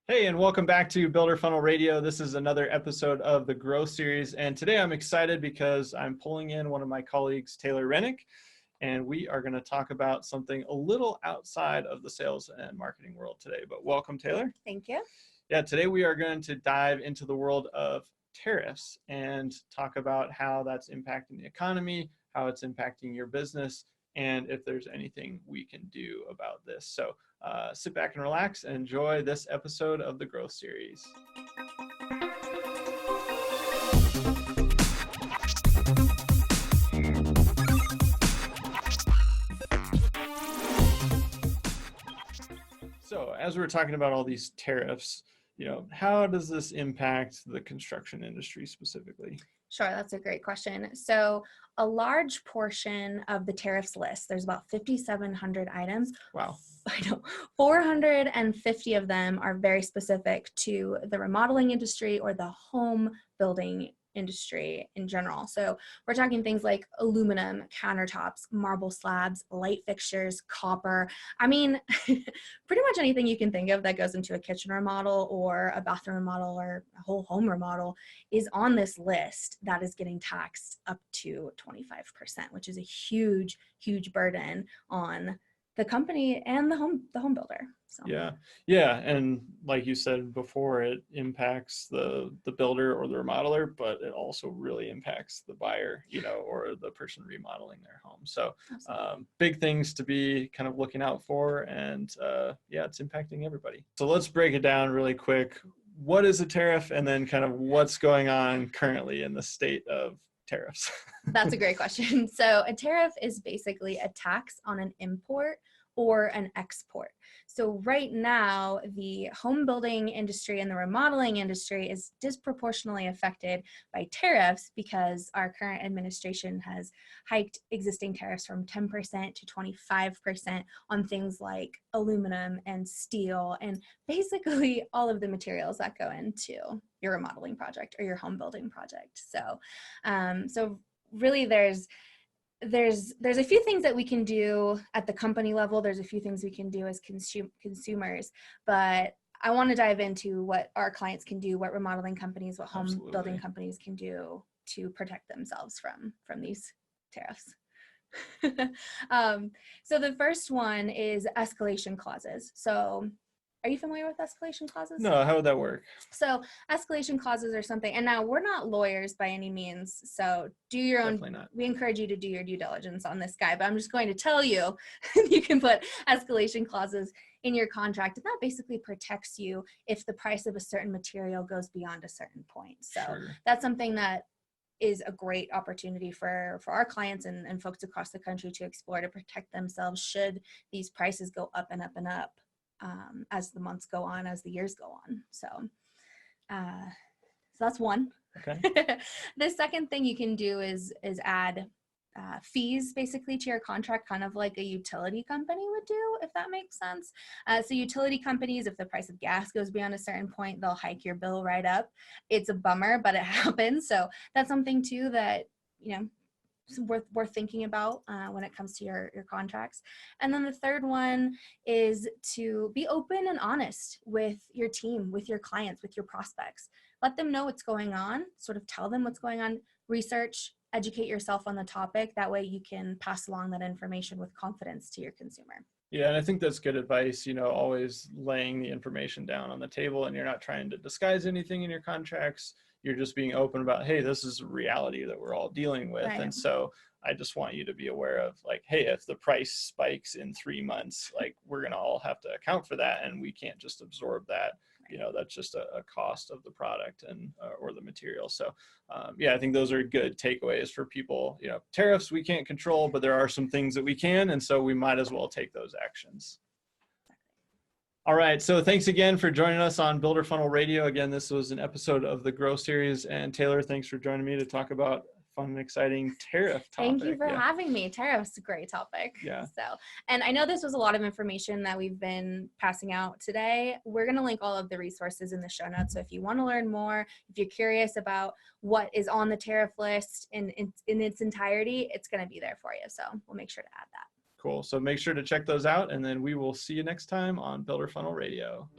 Hey, and welcome back to Builder Funnel Radio. This is another episode of the Growth Series. And today I'm excited because I'm pulling in one of my colleagues, Taylor Rennick, and we are going to talk about something a little outside of the sales and marketing world today. But welcome, Taylor. Thank you. Yeah, today we are going to dive into the world of tariffs and talk about how that's impacting the economy, how it's impacting your business, and if there's anything we can do about this. So sit back and relax and enjoy this episode of the Growth Series. So as we're talking about all these tariffs, how does this impact the construction industry specifically? Sure, that's a great question. So a large portion of the tariffs list, there's about 5,700 items. Wow. I know 450 of them are very specific to the remodeling industry or the home building industry in general. So we're talking things like aluminum countertops, marble slabs, light fixtures, copper. I mean, pretty much anything you can think of that goes into a kitchen remodel or a bathroom remodel or a whole home remodel is on this list that is getting taxed up to 25%, which is a huge, huge burden on the company and the home builder. So. Yeah. And like you said before, it impacts the builder or the remodeler, but it also really impacts the buyer, or the person remodeling their home. So big things to be kind of looking out for, and it's impacting everybody. So let's break it down really quick. What is a tariff, and then kind of what's going on currently in the state of tariffs? That's a great question. So a tariff is basically a tax on an import or an export. So right now, the home building industry and the remodeling industry is disproportionately affected by tariffs because our current administration has hiked existing tariffs from 10% to 25% on things like aluminum and steel and basically all of the materials that go into your remodeling project or your home building project. So really there's a few things that we can do at the company level. There's a few things we can do as consumers, but I want to dive into what our clients can do, what remodeling companies, what home building companies can do to protect themselves from these tariffs. So the first one is escalation clauses. So are you familiar with escalation clauses? No, how would that work? So escalation clauses are something, and now we're not lawyers by any means, so do your own. Definitely not. We encourage you to do your due diligence on this guy, but I'm just going to tell you, you can put escalation clauses in your contract, and that basically protects you if the price of a certain material goes beyond a certain point. So That's something that is a great opportunity for our clients and folks across the country to explore to protect themselves should these prices go up and up and up. As the months go on, as the years go on. So that's one. Okay. The second thing you can do is add fees basically to your contract, kind of like a utility company would do, if that makes sense. So utility companies, if the price of gas goes beyond a certain point, they'll hike your bill right up. It's a bummer, but it happens. So that's something too that, worth thinking about when it comes to your contracts. And then the third one is to be open and honest with your team, with your clients, with your prospects. Let them know what's going on, sort of tell them what's going on, research, educate yourself on the topic. That way you can pass along that information with confidence to your consumer. Yeah, and I think that's good advice, always laying the information down on the table, and you're not trying to disguise anything in your contracts. You're just being open about, hey, this is a reality that we're all dealing with. Right. And so I just want you to be aware of, like, hey, if the price spikes in 3 months, like, we're going to all have to account for that, and we can't just absorb that. That's just a cost of the product and or the material. So I think those are good takeaways for people. Tariffs we can't control, but there are some things that we can, and so we might as well take those actions. All right, so thanks again for joining us on Builder Funnel Radio. Again, this was an episode of the Growth Series, and Taylor, thanks for joining me to talk about fun and exciting tariff topic. Thank you for having me. Tariffs, a great topic. Yeah. And I know this was a lot of information that we've been passing out today. We're going to link all of the resources in the show notes. So if you want to learn more, if you're curious about what is on the tariff list in its entirety, it's going to be there for you. So we'll make sure to add that. Cool. So make sure to check those out, and then we will see you next time on Builder Funnel Radio.